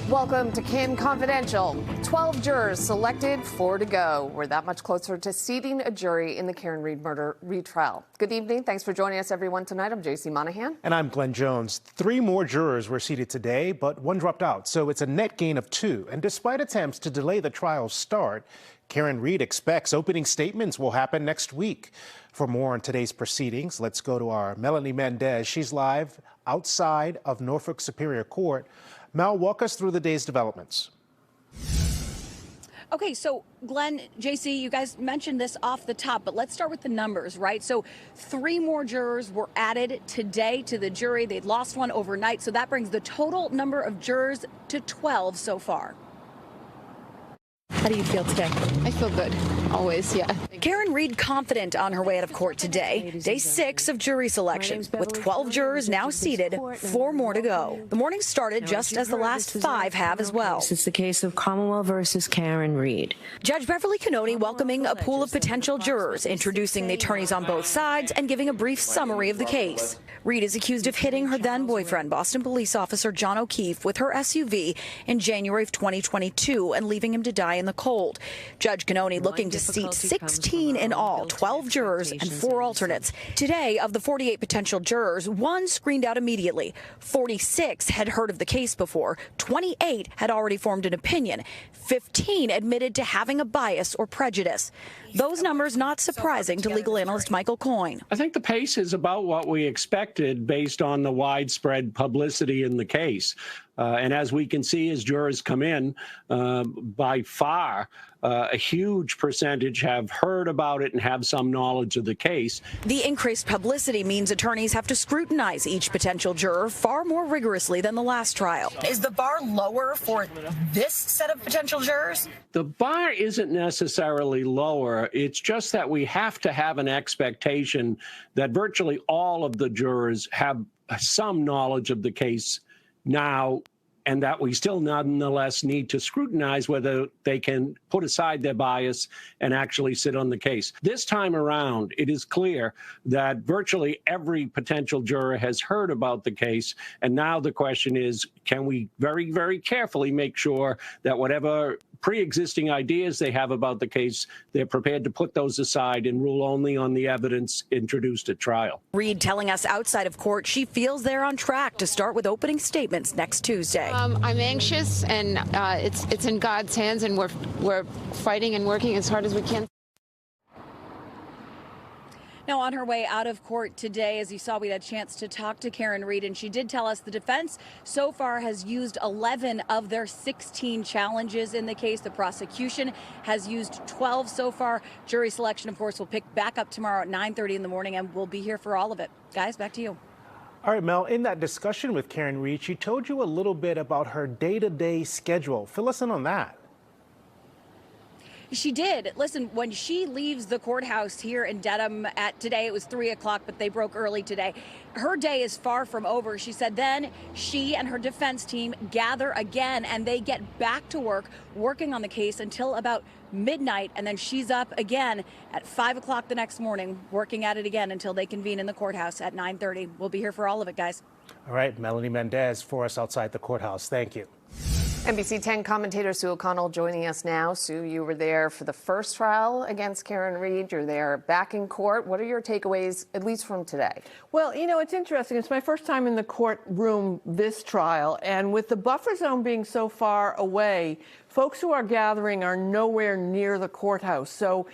Welcome to Canton.Confidential. 12 jurors selected, 4 to go. We're that much closer to seating a jury in the Karen Read murder retrial. Good evening. Thanks for joining us, everyone, tonight. I'm JC Monahan. And I'm Glenn Jones. 3 more jurors were seated today, but 1 dropped out, so it's a net gain of 2. And despite attempts to delay the trial's start, Karen Read expects opening statements will happen next week. For more on today's proceedings, let's go to our Melanie Mendez. She's live outside of Norfolk Superior Court. Mel, walk us through the day's developments. Okay, so Glenn, JC, you guys mentioned this off the top, but let's start with the numbers, right? So 3 more jurors were added today to the jury. They'd lost 1 overnight, so that brings the total number of jurors to 12 so far. How do you feel today? I feel good, always, yeah. Karen Read confident on her way out of court today, day 6 of jury selection. With 12 jurors now seated, 4 more to go. The morning started just as the last 5 have as well. It's the case of Commonwealth versus Karen Read. Judge Beverly Canoni welcoming a pool of potential jurors, introducing the attorneys on both sides and giving a brief summary of the case. Read is accused of hitting her then-boyfriend, Boston police officer John O'Keefe, with her SUV in January of 2022 and leaving him to die in the cold. Judge Canoni looking to seat 16 in all, 12 jurors and 4 alternates. Today, of the 48 potential jurors, 1 screened out immediately. 46 had heard of the case before. 28 had already formed an opinion. 15 admitted to having a bias or prejudice. Those numbers not surprising to legal analyst Michael Coyne. I think the pace is about what we expected based on the widespread publicity in the case. And as we can see, as jurors come in, by far, a huge percentage have heard about it and have some knowledge of the case. The increased publicity means attorneys have to scrutinize each potential juror far more rigorously than the last trial. Is the bar lower for this set of potential jurors? The bar isn't necessarily lower. It's just that we have to have an expectation that virtually all of the jurors have some knowledge of the case now, and that we still nonetheless need to scrutinize whether they can put aside their bias and actually sit on the case. This time around, it is clear that virtually every potential juror has heard about the case, and now the question is, can we very, very carefully make sure that whatever pre-existing ideas they have about the case, they're prepared to put those aside and rule only on the evidence introduced at trial. Read telling us outside of court she feels they're on track to start with opening statements next Tuesday. I'm anxious, and it's in God's hands, and we're fighting and working as hard as we can. Now, on her way out of court today, as you saw, we had a chance to talk to Karen Read, and she did tell us the defense so far has used 11 of their 16 challenges in the case. The prosecution has used 12 so far. Jury selection, of course, will pick back up tomorrow at 9:30 in the morning, and we'll be here for all of it. Guys, back to you. All right, Mel, in that discussion with Karen Read, she told you a little bit about her day-to-day schedule. Fill us in on that. She did. Listen, when she leaves the courthouse here in Dedham today, it was 3 o'clock, but they broke early today. Her day is far from over. She said then she and her defense team gather again, and they get back to work working on the case until about midnight, and then she's up again at 5 o'clock the next morning, working at it again until they convene in the courthouse at 9:30. We'll be here for all of it, guys. All right, Melanie Mendez for us outside the courthouse. Thank you. NBC 10 commentator Sue O'Connell joining us now. Sue, you were there for the first trial against Karen Read. You're there back in court. What are your takeaways, at least from today? Well, you know, it's interesting. It's my first time in the courtroom this trial, and with the buffer zone being so far away, folks who are gathering are nowhere near the courthouse. So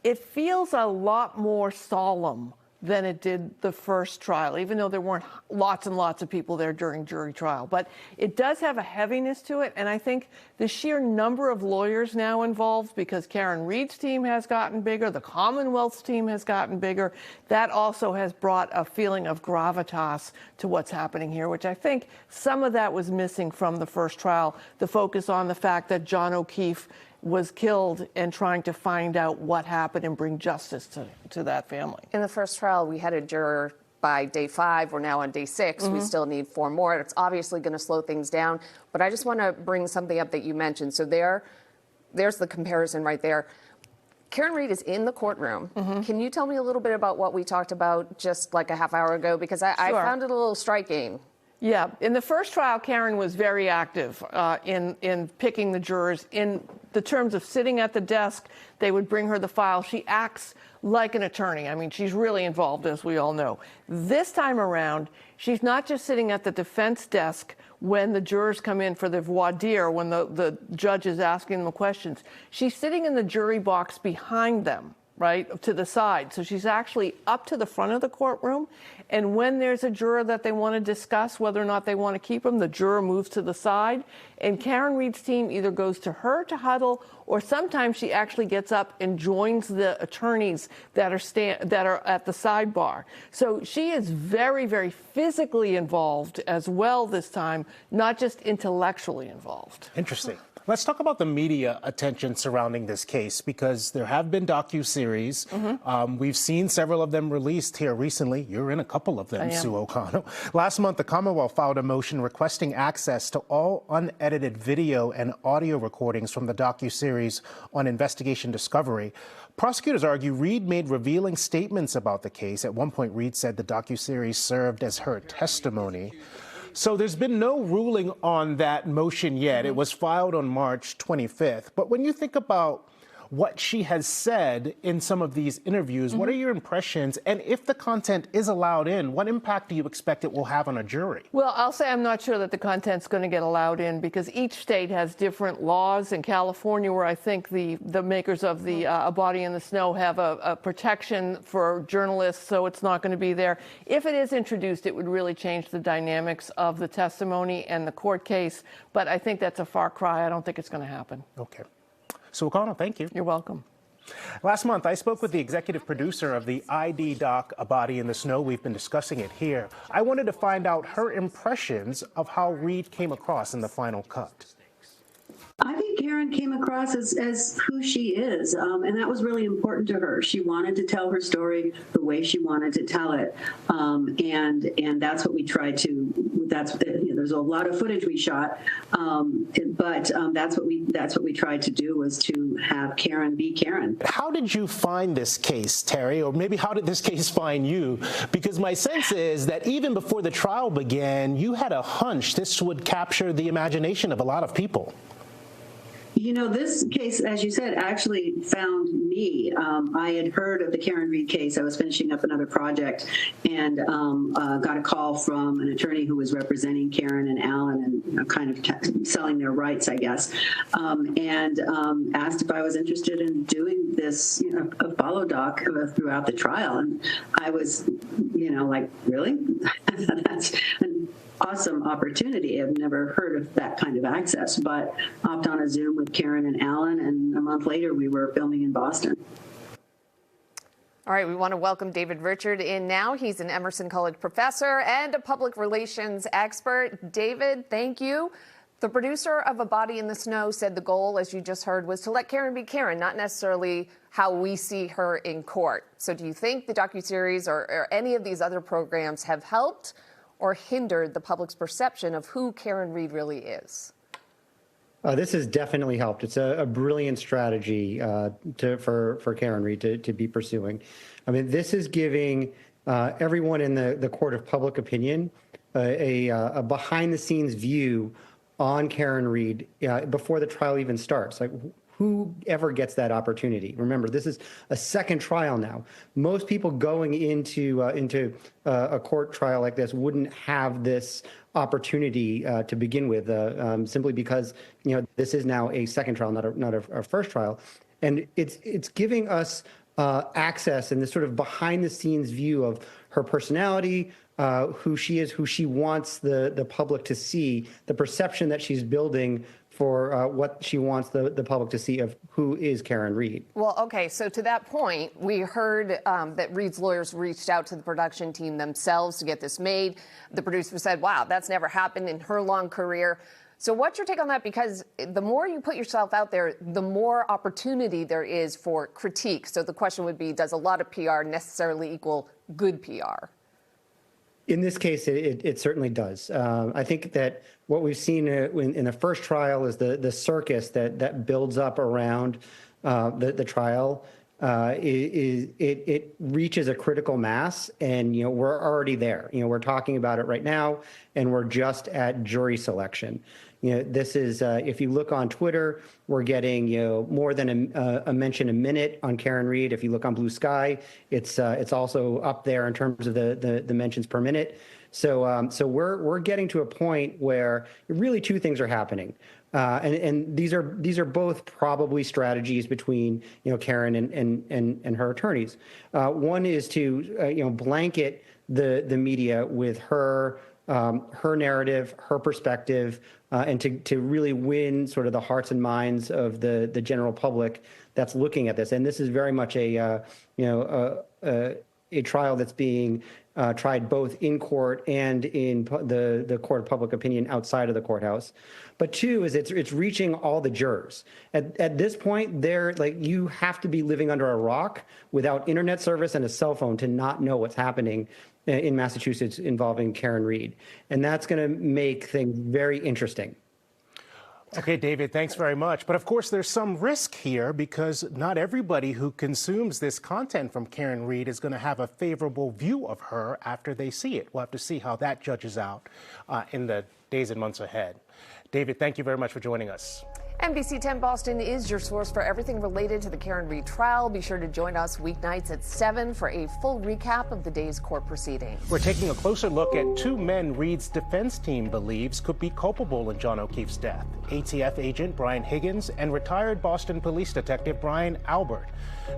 it feels a lot more solemn than it did the first trial, even though there weren't lots and lots of people there during jury trial. But it does have a heaviness to it, and I think the sheer number of lawyers now involved, because Karen Read's team has gotten bigger, the Commonwealth's team has gotten bigger, that also has brought a feeling of gravitas to what's happening here, which I think some of that was missing from the first trial, the focus on the fact that John O'Keefe was killed and trying to find out what happened and bring justice to that family. In the first trial, we had a juror by day 5. We're now on day 6. We still need 4 more. It's obviously going to slow things down. But I just want to bring something up that you mentioned. So there's the comparison right there. Karen Read is in the courtroom. Can you tell me a little bit about what we talked about just like a half hour ago? Because I found it a little striking. Yeah, in the first trial, Karen was very active in picking the jurors. In the terms of sitting at the desk, they would bring her the file. She acts like an attorney. I mean, she's really involved, as we all know. This time around, she's not just sitting at the defense desk when the jurors come in for the voir dire, when the judge is asking them questions. She's sitting in the jury box behind them, right, to the side. So she's actually up to the front of the courtroom. And when there's a juror that they want to discuss whether or not they want to keep him, the juror moves to the side. And Karen Reed's team either goes to her to huddle, or sometimes she actually gets up and joins the attorneys that are at the sidebar. So she is very, very physically involved as well this time, not just intellectually involved. Interesting. Let's talk about the media attention surrounding this case, because there have been docuseries. We've seen several of them released here recently. You're in a couple of them, Sue O'Connell. Last month, the Commonwealth filed a motion requesting access to all unedited video and audio recordings from the docuseries on investigation discovery. Prosecutors argue Reed made revealing statements about the case. At one point, Reed said the docuseries served as her testimony. So there's been no ruling on that motion yet. It was filed on March 25th. But when you think about what she has said in some of these interviews, what are your impressions? And if the content is allowed in, what impact do you expect it will have on a jury? Well, I'll say I'm not sure that the content's going to get allowed in, because each state has different laws. In California, where I think the makers of the A Body in the Snow have a protection for journalists, so it's not going to be there. If it is introduced, it would really change the dynamics of the testimony and the court case. But I think that's a far cry. I don't think it's going to happen. Okay. So O'Connell, thank you. You're welcome. Last month, I spoke with the executive producer of the ID doc, A Body in the Snow. We've been discussing it here. I wanted to find out her impressions of how Reed came across in the final cut. I think Karen came across as who she is, and that was really important to her. She wanted to tell her story the way she wanted to tell it, and that's what we tried to. There's a lot of footage we shot, but that's what we tried to do, was to have Karen be Karen. How did you find this case, Terry, or maybe how did this case find you? Because my sense is that even before the trial began, you had a hunch this would capture the imagination of a lot of people. You know, this case, as you said, actually found me. I had heard of the Karen Reed case. I was finishing up another project and got a call from an attorney who was representing Karen and Alan and kind of selling their rights, I guess, and asked if I was interested in doing this, a follow doc throughout the trial. And I was, like, really? That's an awesome opportunity. I've never heard of that kind of access, but hopped on a Zoom with Karen and Alan, and a month later we were filming in Boston. All right, we want to welcome David Richard in now. He's an Emerson College professor and a public relations expert. David, thank you. The producer of A Body in the Snow said the goal, as you just heard, was to let Karen be Karen, not necessarily how we see her in court. So do you think the docuseries or any of these other programs have helped or hindered the public's perception of who Karen Reed really is? This has definitely helped. It's a brilliant strategy for Karen Reed to be pursuing. I mean, this is giving everyone in the court of public opinion a behind-the-scenes view on Karen Reed before the trial even starts. Like, who ever gets that opportunity? Remember, this is a second trial now. Most people going into a court trial like this wouldn't have this opportunity to begin with, simply because this is now a second trial, not a first trial, and it's giving us access and this sort of behind-the-scenes view of her personality, who she is, who she wants the public to see, the perception that she's building for what she wants the public to see of who is Karen Reed. Well, okay, so to that point, we heard that Reed's lawyers reached out to the production team themselves to get this made. The producer said, wow, that's never happened in her long career. So what's your take on that? Because the more you put yourself out there, the more opportunity there is for critique. So the question would be, does a lot of PR necessarily equal good PR? In this case, it certainly does. I think that what we've seen in the first trial is the circus that builds up around the trial. it reaches a critical mass, and we're already there. We're talking about it right now, and we're just at jury selection. This is if you look on Twitter, we're getting more than a mention a minute on Karen Read. If you look on Blue Sky, it's also up there in terms of the mentions per minute. So we're getting to a point where really two things are happening. And these are both probably strategies between Karen and her attorneys. One is to blanket the media with her narrative, her perspective, and to really win sort of the hearts and minds of the general public that's looking at this. And this is very much a trial that's being tried both in court and in the court of public opinion outside of the courthouse. But two is it's reaching all the jurors. At this point, you have to be living under a rock without internet service and a cell phone to not know what's happening in Massachusetts involving Karen Read. And that's going to make things very interesting. Okay, David, thanks very much. But of course, there's some risk here because not everybody who consumes this content from Karen Read is going to have a favorable view of her after they see it. We'll have to see how that judges out in the days and months ahead. David, thank you very much for joining us. NBC 10 Boston is your source for everything related to the Karen Read trial. Be sure to join us weeknights at 7 for a full recap of the day's court proceedings. We're taking a closer look at two men Read's defense team believes could be culpable in John O'Keefe's death: ATF agent Brian Higgins and retired Boston police detective Brian Albert.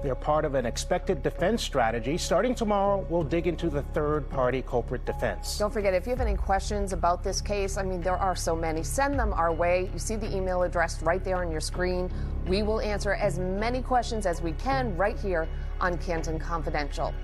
They're part of an expected defense strategy. Starting tomorrow, we'll dig into the third-party culprit defense. Don't forget, if you have any questions about this case, there are so many, send them our way. You see the email address right there on your screen. We will answer as many questions as we can right here on Canton Confidential.